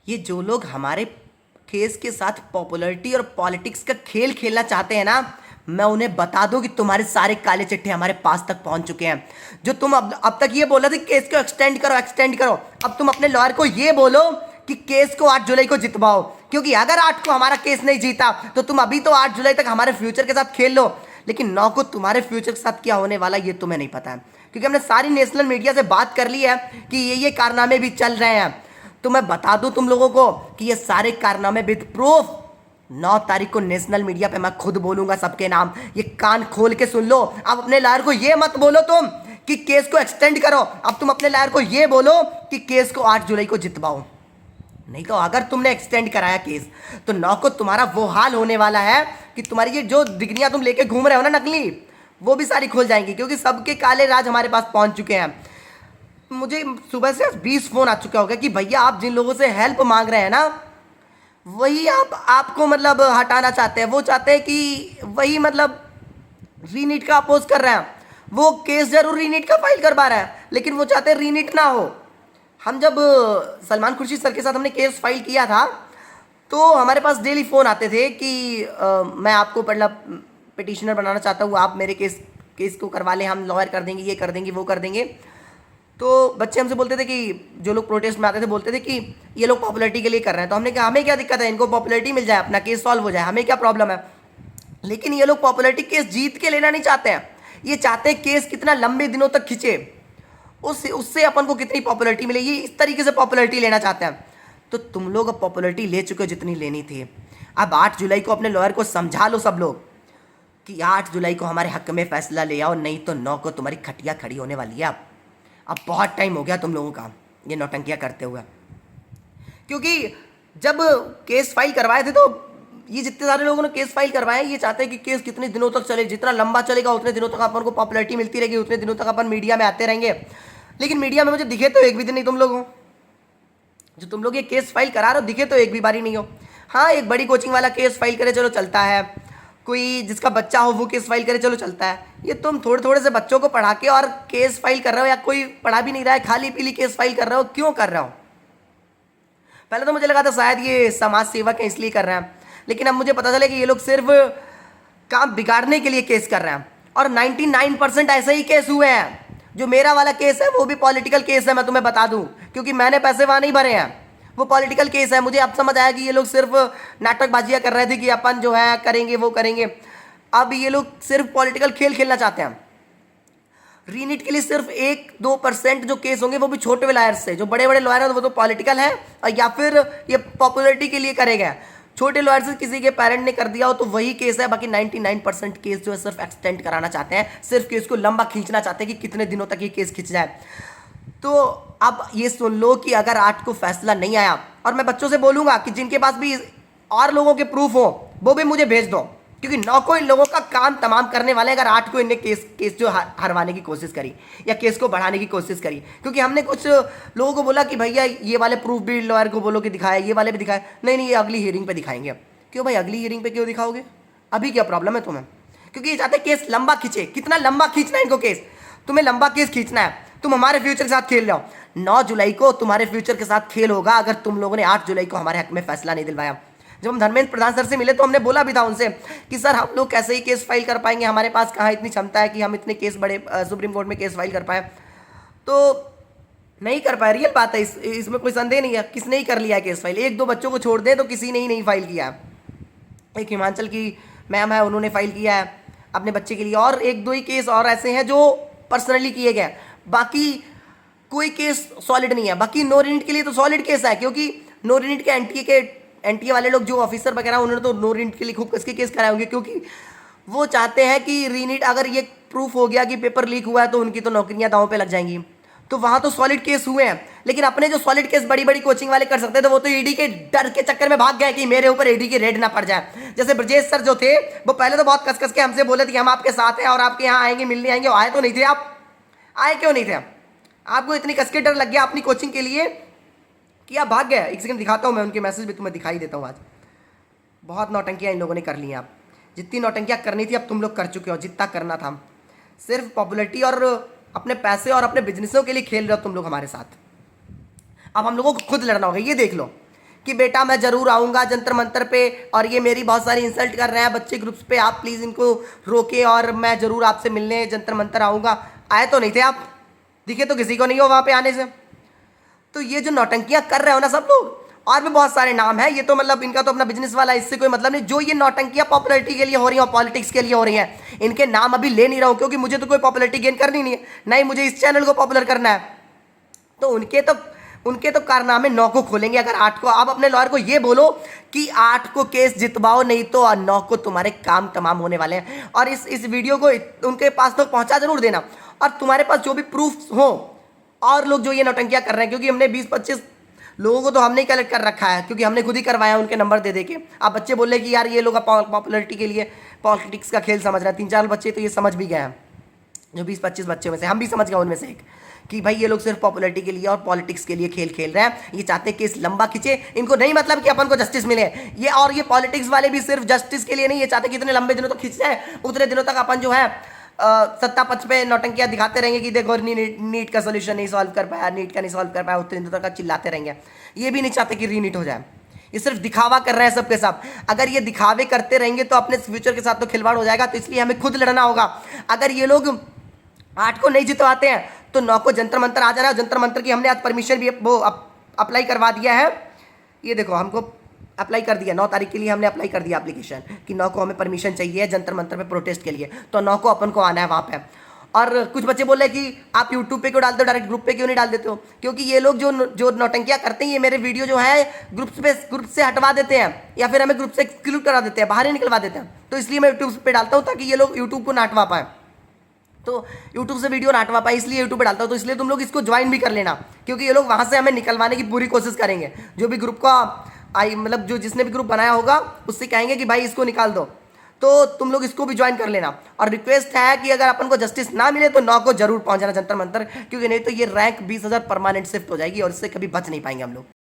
ये जो लोग हमारे केस के साथ पॉपुलैरिटी और पॉलिटिक्स का खेल खेलना चाहते हैं ना, मैं उन्हें बता दूं कि तुम्हारे सारे काले चिट्ठे हमारे पास तक पहुंच चुके हैं। जो तुम अब तक ये बोला था कि केस को एक्सटेंड करो, अब तुम अपने लॉयर को ये बोलो कि केस को 8 जुलाई को जितवाओ, क्योंकि अगर 8 को हमारा केस नहीं जीता तो तुम अभी तो 8 जुलाई तक हमारे फ्यूचर के साथ खेल लो, लेकिन 9 को तुम्हारे फ्यूचर के साथ क्या होने वाला ये तुम्हें नहीं पता है, क्योंकि हमने सारी नेशनल मीडिया से बात कर ली है कि ये कारनामे भी चल रहे हैं। तो मैं बता दूं तुम लोगों को कि ये सारे कारनामे विद प्रूफ 9 तारीख को नेशनल मीडिया पे मैं खुद बोलूंगा सबके नाम। ये कान खोल के सुन लो। अब अपने लॉयर को ये मत बोलो तुम कि केस को एक्सटेंड करो, अब तुम अपने लॉयर को ये बोलो कि केस को 8 जुलाई को जितवाओ। नहीं तो अगर तुमने एक्सटेंड कराया केस तो 9 को तुम्हारा वो हाल होने वाला है कि तुम्हारी ये जो डिग्रियां तुम लेके घूम रहे हो ना नकली, वो भी सारी खुल जाएंगी, क्योंकि सबके काले राज हमारे पास पहुंच चुके हैं। मुझे सुबह से 20 फोन आ चुका होगा कि भैया आप जिन लोगों से हेल्प मांग रहे हैं ना, वही आपको मतलब हटाना चाहते हैं। वो चाहते हैं कि वही मतलब रीनीट का अपोज कर रहे हैं। वो केस जरूर रीनीट का फाइल करवा रहा है, लेकिन वो चाहते हैं रीनीट ना हो। हम जब सलमान खुर्शीद सर के साथ हमने केस फाइल किया था तो हमारे पास डेली फ़ोन आते थे कि मैं आपको मतलब पिटिशनर बनाना चाहता हूँ, आप मेरे केस को करवा लें, हम लॉयर कर देंगे, ये कर देंगे, वो कर देंगे। तो बच्चे हमसे बोलते थे कि जो लोग प्रोटेस्ट में आते थे बोलते थे कि ये लोग पॉपुलैरिटी के लिए कर रहे हैं। तो हमने कहा हमें क्या दिक्कत है, इनको पॉपुलैरिटी मिल जाए, अपना केस सॉल्व हो जाए, हमें क्या प्रॉब्लम है। लेकिन ये लोग पॉपुलैरिटी केस जीत के लेना नहीं चाहते हैं, ये चाहते हैं केस कितना लंबे दिनों तक खिंचे, उससे अपन को कितनी पॉपुलैरिटी मिले, ये इस तरीके से पॉपुलैरिटी लेना चाहते हैं। तो तुम लोग अब पॉपुलैरिटी ले चुके हो जितनी लेनी थी। अब 8 जुलाई को अपने लॉयर को समझा लो सब लोग कि 8 जुलाई को हमारे हक में फैसला ले आओ, नहीं तो 9 को तुम्हारी खटिया खड़ी होने वाली है। अब बहुत टाइम हो गया तुम लोगों का ये नौटंकियां करते हुए, क्योंकि जब केस फाइल करवाए थे तो ये जितने सारे लोगों ने केस फाइल करवाए ये चाहते हैं कि केस कितने दिनों तक चले, जितना लंबा चलेगा उतने दिनों तक अपन को पॉपुलैरिटी मिलती रहेगी, उतने दिनों तक अपन मीडिया में आते रहेंगे। लेकिन मीडिया में मुझे दिखे तो एक भी दिन नहीं तुम लोग हो, जो तुम लोग ये केस फाइल करा रहे हो दिखे तो एक भी बारी नहीं हो। हाँ, एक बड़ी कोचिंग वाला केस फाइल करे चलो चलता है, कोई जिसका बच्चा हो वो केस फाइल करे चलो चलता है। ये तुम थोड़े थोड़े से बच्चों को पढ़ा के और केस फाइल कर रहे हो, या कोई पढ़ा भी नहीं रहा है खाली पीली केस फाइल कर रहे हो, क्यों कर रहे हो। पहले तो मुझे लगा था शायद ये समाज सेवक है इसलिए कर रहे हैं, लेकिन अब मुझे पता चला कि ये लोग सिर्फ काम बिगाड़ने के लिए केस कर रहे हैं। और 99% ऐसे ही केस हुए हैं। जो मेरा वाला केस है वो भी पॉलिटिकल केस है, मैं तुम्हें बता दूं, क्योंकि मैंने पैसे वहां नहीं भरे हैं, वो पॉलिटिकल केस है। मुझे अब समझ आया कि ये लोग सिर्फ नाटकबाजियां कर रहे थे कि अपन जो है करेंगे वो करेंगे। अब ये लोग सिर्फ पॉलिटिकल खेल खेलना चाहते हैं। रीनीट के लिए सिर्फ 1-2% जो केस होंगे वो भी छोटे लॉयर से, जो बड़े बड़े लॉयर हैं वो तो पॉलिटिकल है और या फिर ये पॉपुलैरिटी के लिए करेगा। छोटे लॉयर से किसी के पेरेंट ने कर दिया हो तो वही केस है, बाकी 99% केस जो है सिर्फ एक्सटेंड कराना चाहते हैं, सिर्फ केस को लंबा खींचना चाहते हैं कि कितने दिनों तक ये केस खिंच जाए। तो अब ये सुन लो कि अगर 8 को फैसला नहीं आया, और मैं बच्चों से बोलूंगा कि जिनके पास भी और लोगों के प्रूफ हो वो भी मुझे भेज दो, क्योंकि 9 को इन लोगों का काम तमाम करने वाले। अगर 8 को इनने केस जो हरवाने की कोशिश करी या केस को बढ़ाने की कोशिश करी, क्योंकि हमने कुछ लोगों को बोला कि भैया ये वाले प्रूफ भी लॉयर को बोलो कि दिखाए, ये वाले भी दिखाए। नहीं, ये अगली हियरिंग पे दिखाएंगे। क्यों भाई, अगली हियरिंग पे क्यों दिखाओगे, अभी क्या प्रॉब्लम है तुम्हें। क्योंकि ये चाहते केस लंबा खींचे। कितना लंबा खींचना है इनको केस, तुम्हें लंबा केस खींचना है। तुम हमारे फ्यूचर के साथ खेल रहे हो। 9 जुलाई को तुम्हारे फ्यूचर के साथ खेल होगा अगर तुम लोगों ने 8 जुलाई को हमारे हक में फैसला नहीं दिलवाया। जब हम धर्मेंद्र प्रधान सर से मिले तो हमने बोला भी था उनसे कि सर हम लोग कैसे ही केस फाइल कर पाएंगे, हमारे पास कहाँ इतनी क्षमता है कि हम इतने केस बड़े सुप्रीम कोर्ट में केस फाइल कर पाए। तो नहीं कर पाए, रियल बात है, इसमें कोई संदेह नहीं है। किसने ही कर लिया है केस फाइल, 1-2 बच्चों को छोड़ दें तो किसी ने ही नहीं फाइल किया है। एक हिमाचल की मैम है, उन्होंने फाइल किया है अपने बच्चे के लिए, और 1-2 ही केस और ऐसे हैं जो पर्सनली किए गए। बाकी कोई केस सॉलिड नहीं है। बाकी नो रीनीट के लिए तो सॉलिड केस है, क्योंकि नो रीनीट के एनटीए वाले लोग जो ऑफिसर वगैरह उन्होंने तो नो रीनीट के लिए खूब कसके केस कराए होंगे, क्योंकि वो चाहते हैं कि रीनीट अगर ये प्रूफ हो गया कि पेपर लीक हुआ है तो उनकी तो नौकरियां दांव पे लग जाएंगी। तो वहां तो सॉलिड केस हुए हैं, लेकिन अपने जो सॉलिड केस बड़ी बड़ी कोचिंग वाले कर सकते थे वो तो ईडी के डर के चक्कर में भाग गए कि मेरे ऊपर ईडी की रेड ना पड़ जाए। जैसे ब्रजेश सर जो थे वो पहले तो बहुत कस के हमसे बोले थे कि हम आपके साथ हैं और आपके यहाँ आएंगे, मिलने आएंगे। आए तो नहीं थे, आप आए क्यों नहीं थे, आपको इतनी कसके डर लग गया अपनी कोचिंग के लिए कि आप भाग गए। एक सेकंड दिखाता हूँ, मैं उनके मैसेज भी तुम्हें दिखाई देता हूँ। आज बहुत नौटंकियाँ इन लोगों ने कर ली हैं। आप जितनी नौटंकियाँ करनी थी अब तुम लोग कर चुके हो, जितना करना था। सिर्फ पॉपुलैरिटी और अपने पैसे और अपने बिजनेसों के लिए खेल रहे हो तुम लोग हमारे साथ। अब हम लोगों को खुद लड़ना होगा। ये देख लो कि बेटा मैं ज़रूर आऊँगा जंतर मंतर पे, और ये मेरी बहुत सारी इंसल्ट कर रहे हैं बच्चे ग्रुप्स पे, आप प्लीज़ इनको रोकें और मैं ज़रूर आपसे मिलने जंतर मंतर आऊँगा। आए तो नहीं थे आप, दिखे तो किसी को नहीं हो वहाँ पे आने से। तो ये जो नौटंकियाँ कर रहे हो ना सब लोग, और भी बहुत सारे नाम है, ये तो मतलब इनका तो अपना बिजनेस वाला है, इससे कोई मतलब नहीं। जो ये नौटंकियाँ पॉपुलैरिटी के लिए हो रही हैं और पॉलिटिक्स के लिए हो रही हैं, इनके नाम अभी ले नहीं रहा हूँ क्योंकि मुझे तो कोई पॉपुलैरिटी गेन करनी नहीं है, ना ही मुझे इस चैनल को पॉपुलर करना है। तो उनके तो कारनामे 9 को खोलेंगे अगर 8 को। आप अपने लॉयर को ये बोलो कि 8 को केस जितवाओ, नहीं तो 9 को तुम्हारे काम तमाम होने वाले हैं। और इस वीडियो को उनके पास तो पहुंचा जरूर देना, और तुम्हारे पास जो भी प्रूफ हो, और लोग जो ये नौटंकियां कर रहे हैं, क्योंकि हमने 20-25 लोगों को तो हमने ही कलेक्ट कर रखा है, क्योंकि हमने खुद ही करवाया उनके नंबर दे के। आप बच्चे बोल रहे कि यार ये लोग पॉपुलैरिटी के लिए पॉलिटिक्स का खेल समझ रहे हैं। 3-4 बच्चे तो ये समझ भी गए हैं, जो 20-25 बच्चे में से हम भी समझ गए उनमें से एक, कि भाई ये लोग सिर्फ पॉपुलैरिटी के लिए और पॉलिटिक्स के लिए खेल खेल रहे हैं। ये चाहते हैं केस लंबा खींचे, इनको नहीं मतलब कि अपन को जस्टिस मिले ये। और ये पॉलिटिक्स वाले भी सिर्फ जस्टिस के लिए नहीं, ये चाहते कि इतने लंबे दिनों तक खींच जाए, उतने दिनों तक अपन जो है सत्ता पक्ष पे नौटंकियां दिखाते रहेंगे कि देखो नीट का सोल्यूशन नहीं सॉल्व कर पाया, नीट का नहीं सॉल्व कर पाया, उतने दिनों तक चिल्लाते रहेंगे। ये भी नहीं चाहते कि रीनीट हो जाए, ये सिर्फ दिखावा कर रहे हैं सबके सब। अगर ये दिखावे करते रहेंगे तो अपने फ्यूचर के साथ तो खिलवाड़ हो जाएगा, तो इसलिए हमें खुद लड़ना होगा। अगर ये लोग 8 को नहीं जितवाते हैं तो 9 को जंतर मंतर आ जाना है। जंतर मंतर की हमने आज परमिशन भी वो अप्लाई करवा दिया है। ये देखो हमको अप्लाई कर दिया, 9 तारीख के लिए हमने अप्लाई कर दिया एप्लीकेशन कि 9 को हमें परमिशन चाहिए जंतर मंतर पे प्रोटेस्ट के लिए, तो 9 को अपन को आना है वहाँ पे। और कुछ बच्चे बोल रहे हैं कि आप यूट्यूब पे क्यों डालते हो, डायरेक्ट ग्रुप पे क्यों नहीं डाल देते हो? क्योंकि ये लोग जो नौटंकियाँ करते हैं, ये मेरे वीडियो जो है ग्रुप से हटवा देते हैं, या फिर हमें ग्रुप से एक्सक्लूड करा देते हैं, बाहर ही निकलवा देते हैं। तो इसलिए मैं यूट्यूब पे डालता हूँ ताकि ये लोग यूट्यूब को ना हटवा पाए, तो यूट्यूब से वीडियो ना हटवा पाए, इसलिए यूट्यूब पे डालता हूँ। तो इसलिए तुम लोग इसको ज्वाइन भी कर लेना, क्योंकि ये लोग वहाँ से हमें निकलवाने की पूरी कोशिश करेंगे। जो भी ग्रुप का मतलब जो जिसने भी ग्रुप बनाया होगा उससे कहेंगे कि भाई इसको निकाल दो, तो तुम लोग इसको भी ज्वाइन कर लेना। और रिक्वेस्ट है कि अगर अपन को जस्टिस ना मिले तो 9 को जरूर पहुंच जाना जंतर मंतर, क्योंकि नहीं तो ये रैंक 20,000 परमानेंट शिफ्ट हो जाएगी और इससे कभी बच नहीं पाएंगे हम लोग।